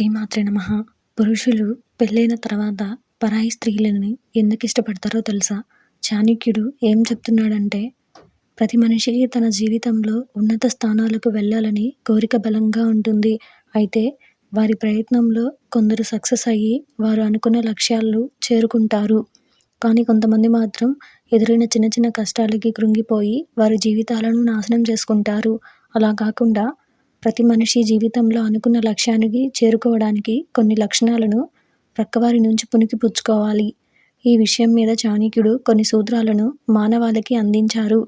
శ్రీమాత్రే నమః. పురుషులు పెళ్ళైన తర్వాత పరాయి స్త్రీలని ఎందుకు ఇష్టపడతారో తెలుసా? చాణక్యుడు ఏం చెప్తున్నాడంటే, ప్రతి మనిషికి తన జీవితంలో ఉన్నత స్థానాలకు వెళ్ళాలని కోరిక బలంగా ఉంటుంది. అయితే వారి ప్రయత్నంలో కొందరు సక్సెస్ అయ్యి వారు అనుకున్న లక్ష్యాలు చేరుకుంటారు. కానీ కొంతమంది మాత్రం ఎదురైన చిన్న చిన్న కష్టాలకి కృంగిపోయి వారి జీవితాలను నాశనం చేసుకుంటారు. అలా కాకుండా ప్రతి మనిషి జీవితంలో అనుకున్న లక్ష్యానికి చేరుకోవడానికి కొన్ని లక్షణాలను ప్రక్కవారి నుంచి పుణికిపుచ్చుకోవాలి. ఈ విషయం మీద చాణక్యుడు కొన్ని సూత్రాలను మానవాళికి అందించారు.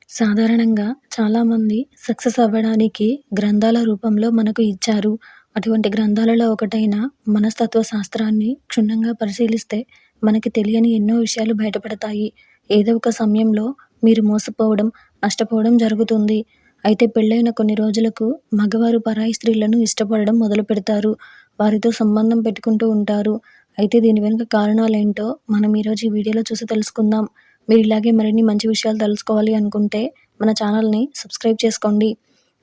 సాధారణంగా చాలామంది సక్సెస్ అవ్వడానికి గ్రంథాల రూపంలో మనకు ఇచ్చారు. అటువంటి గ్రంథాలలో ఒకటైన మనస్తత్వ శాస్త్రాన్ని క్షుణ్ణంగా పరిశీలిస్తే మనకి తెలియని ఎన్నో విషయాలు బయటపడతాయి. ఏదో ఒక సమయంలో మీరు మోసపోవడం, నష్టపోవడం జరుగుతుంది. అయితే పెళ్ళైన కొన్ని రోజులకు మగవారు పరాయి స్త్రీలను ఇష్టపడడం మొదలు పెడతారు. వారితో సంబంధం పెట్టుకుంటూ ఉంటారు. అయితే దీని వెనుక కారణాలేంటో మనం ఈరోజు ఈ వీడియోలో చూసి తెలుసుకుందాం. మీరు ఇలాగే మరిన్ని మంచి విషయాలు తెలుసుకోవాలి అనుకుంటే మన ఛానల్ని సబ్స్క్రైబ్ చేసుకోండి.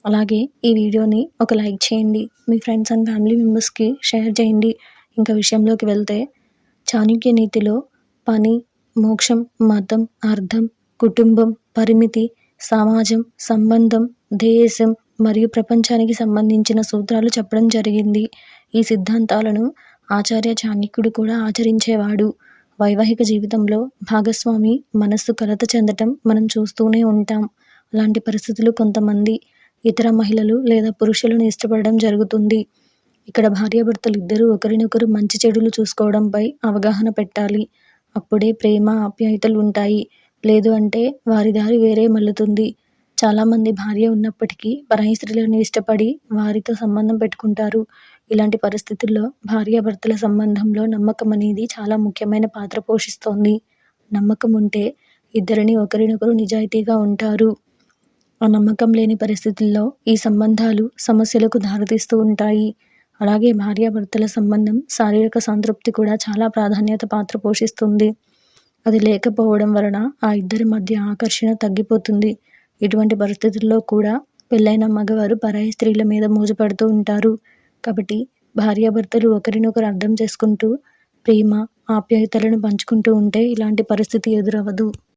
అలాగే ఈ వీడియోని ఒక లైక్ చేయండి. మీ ఫ్రెండ్స్ అండ్ ఫ్యామిలీ మెంబర్స్కి షేర్ చేయండి. ఇంకా విషయంలోకి వెళ్తే, చాణక్య నీతిలో పని, మోక్షం, మతం, అర్థం, కుటుంబం, పరిమితి, సమాజం, సంబంధం, దేశం మరియు ప్రపంచానికి సంబంధించిన సూత్రాలు చెప్పడం జరిగింది. ఈ సిద్ధాంతాలను ఆచార్య చాణక్యుడు కూడా ఆచరించేవాడు. వైవాహిక జీవితంలో భాగస్వామి మనస్సు కలత చెందటం మనం చూస్తూనే ఉంటాం. అలాంటి పరిస్థితులు కొంతమంది ఇతర మహిళలు లేదా పురుషులను ఇష్టపడడం జరుగుతుంది. ఇక్కడ భార్యాభర్తలు ఇద్దరూ ఒకరినొకరు మంచి చెడులు చూసుకోవడంపై అవగాహన పెట్టాలి. అప్పుడే ప్రేమ, ఆప్యాయతలు ఉంటాయి. లేదు అంటే వారి దారి వేరే మల్లుతుంది. చాలామంది భార్య ఉన్నప్పటికీ పరాయి స్త్రీలను ఇష్టపడి వారితో సంబంధం పెట్టుకుంటారు. ఇలాంటి పరిస్థితుల్లో భార్యాభర్తల సంబంధంలో నమ్మకం అనేది చాలా ముఖ్యమైన పాత్ర పోషిస్తోంది. నమ్మకం ఉంటే ఇద్దరిని ఒకరినొకరు నిజాయితీగా ఉంటారు. ఆ నమ్మకం లేని పరిస్థితుల్లో ఈ సంబంధాలు సమస్యలకు దారితీస్తూ ఉంటాయి. అలాగే భార్యాభర్తల సంబంధం శారీరక సంతృప్తి కూడా చాలా ప్రాధాన్యత పాత్ర పోషిస్తుంది. అది లేకపోవడం వలన ఆ ఇద్దరి మధ్య ఆకర్షణ తగ్గిపోతుంది. ఇటువంటి పరిస్థితుల్లో కూడా పెళ్ళైన మగవారు పరాయి స్త్రీల మీద మోజుపడుతూ ఉంటారు. కాబట్టి భార్యాభర్తలు ఒకరినొకరు అర్థం చేసుకుంటూ ప్రేమ, ఆప్యాయతలను పంచుకుంటూ ఉంటే ఇలాంటి పరిస్థితి ఎదురవ్వదు.